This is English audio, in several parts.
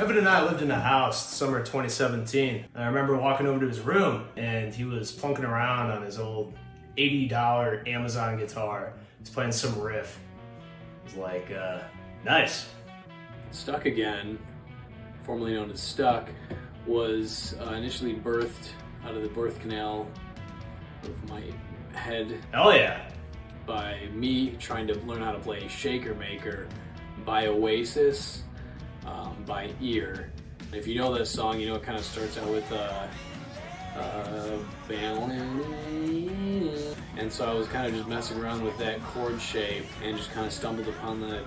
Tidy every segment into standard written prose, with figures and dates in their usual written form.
Evan and I lived in a house summer 2017. I remember walking over to his room and he was plunking around on his old $80 Amazon guitar. He's playing some riff. It was like, nice. Stuck Again, formerly known as Stuck, was initially birthed out of the birth canal of my head. Hell yeah. By me trying to learn how to play Shaker Maker by Oasis by ear. If you know this song, you know it kind of starts out with and so I was kind of just messing around with that chord shape and just kind of stumbled upon the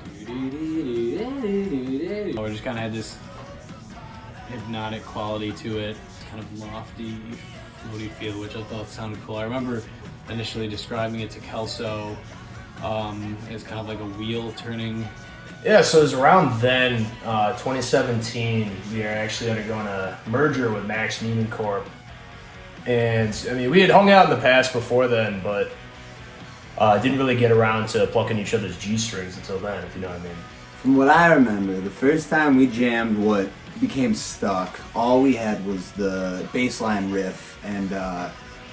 I just kind of had this hypnotic quality to it, kind of lofty, floaty feel, which I thought sounded cool. I remember initially describing it to Kelso as kind of like a wheel turning. Yeah, so it was around then, 2017, we were actually undergoing a merger with Max Neiman Corp. And, I mean, we had hung out in the past before then, but didn't really get around to plucking each other's G-strings until then, if you know what I mean. From what I remember, the first time we jammed what became Stuck, all we had was the bass line riff and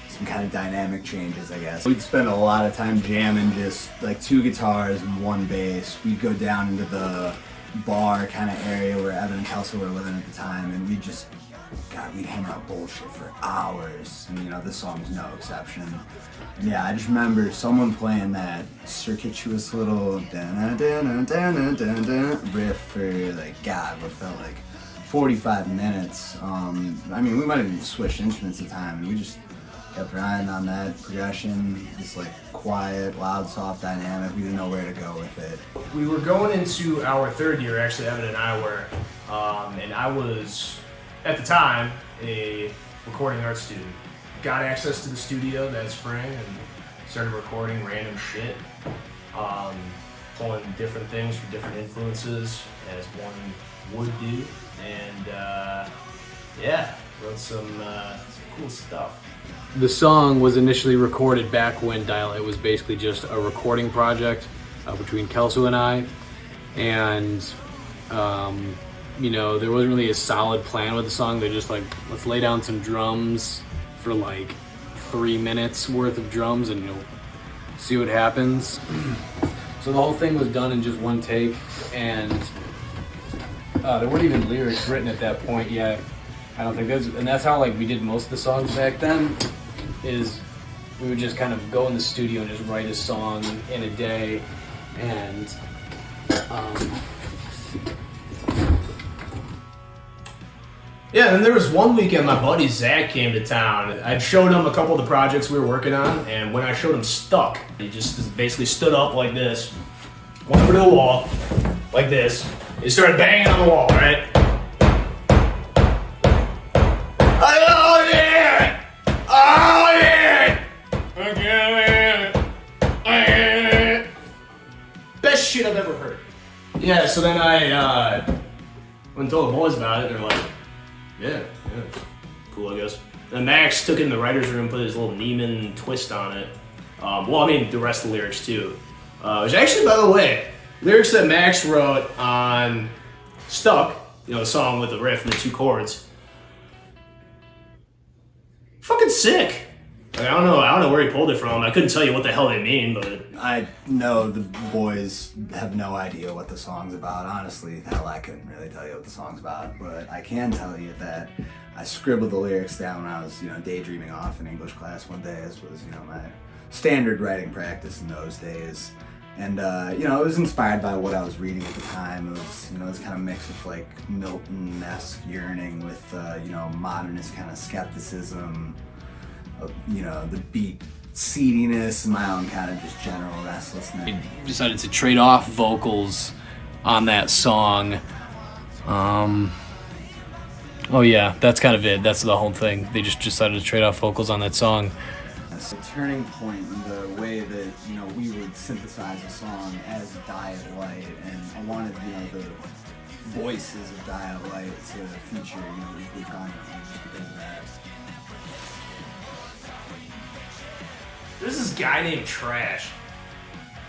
some kind of dynamic changes, I guess. We'd spend a lot of time jamming just like two guitars and one bass. We'd go down into the bar kind of area where Evan and Kelso were living at the time, and we'd just, God, we'd hammer out bullshit for hours, and you know, this song's no exception. And yeah, I just remember someone playing that circuitous little riff for like, God, what felt like 45 minutes. I mean, we might have even switched instruments at the time, and we just kept riding on that progression, just like quiet, loud, soft dynamic. We didn't know where to go with it. We were going into our third year, actually, Evan and I were, and I was, at the time, a recording arts student. Got access to the studio that spring and started recording random shit, pulling different things from different influences, as one would do, and yeah, wrote some cool stuff. The song was initially recorded back when Dial-It was basically just a recording project between Kelso and I, and you know, there wasn't really a solid plan with the song. They're just like, let's lay down some drums for like 3 minutes worth of drums and, you know, see what happens. So the whole thing was done in just one take, and there weren't even lyrics written at that point yet. I don't think and that's how like we did most of the songs back then, is we would just kind of go in the studio and just write a song in a day, and yeah, and there was one weekend my buddy Zach came to town. I showed him a couple of the projects we were working on, and when I showed him Stuck, he just basically stood up like this, went over to the wall, like this. He started banging on the wall, right? Oh yeah! Oh yeah! Best shit I've ever heard. Yeah, so then I went and told the boys about it, and they're like, yeah, cool, I guess. And Max took it in the writer's room, put his little Neiman twist on it. Well, I mean, the rest of the lyrics too. Which actually, by the way, lyrics that Max wrote on Stuck, you know, the song with the riff and the two chords. Fucking sick. Like, I don't know where he pulled it from. I couldn't tell you what the hell they mean, but I know the boys have no idea what the song's about. Honestly, hell, I couldn't really tell you what the song's about, but I can tell you that I scribbled the lyrics down when I was, you know, daydreaming off in English class one day, as was, you know, my standard writing practice in those days. And, you know, it was inspired by what I was reading at the time. It was, you know, it was kind of mixed with, like, Milton-esque yearning with, you know, modernist kind of skepticism, you know, the beat seediness and my own kind of just general restlessness. We decided to trade off vocals on that song. Oh yeah, that's kind of it. That's the whole thing. They just decided to trade off vocals on that song. It's a turning point in the way that, you know, we would synthesize a song as Dial-It, and I wanted, you know, the voices of Dial-It to feature, you know, equally prominently just because of that. there's this guy named Trash.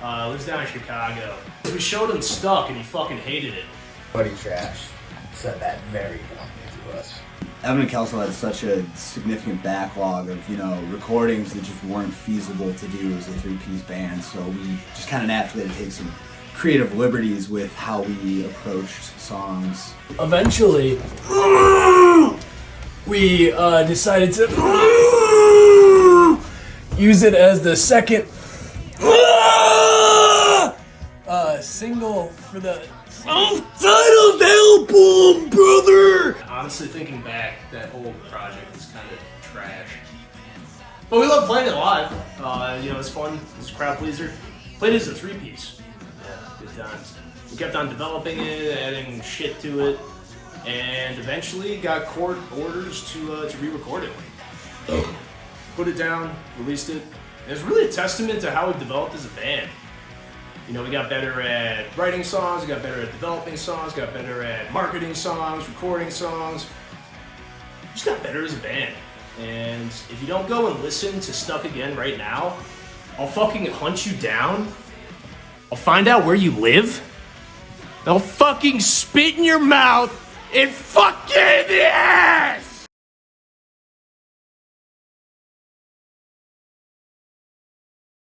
Lives down in Chicago. We showed him Stuck and he fucking hated it. Buddy Trash. said that very bluntly to us. Evan and Kelso had such a significant backlog of, recordings that just weren't feasible to do as a three-piece band, so we just kind of naturally had to take some creative liberties with how we approached songs. Eventually, we decided to use it as the second single for the self-titled album, brother! Honestly, thinking back, that whole project is kind of trash. But we love playing it live. It's fun. It's a crowd pleaser. Played it as a three-piece. Yeah, good times. We kept on developing it, adding shit to it, and eventually got court orders to re-record it. Put it down, released it. And it's really a testament to how we developed as a band. We got better at writing songs, we got better at developing songs, got better at marketing songs, recording songs. We just got better as a band. And if you don't go and listen to Stuck Again right now, I'll fucking hunt you down. I'll find out where you live. I'll fucking spit in your mouth and fuck you in the ass!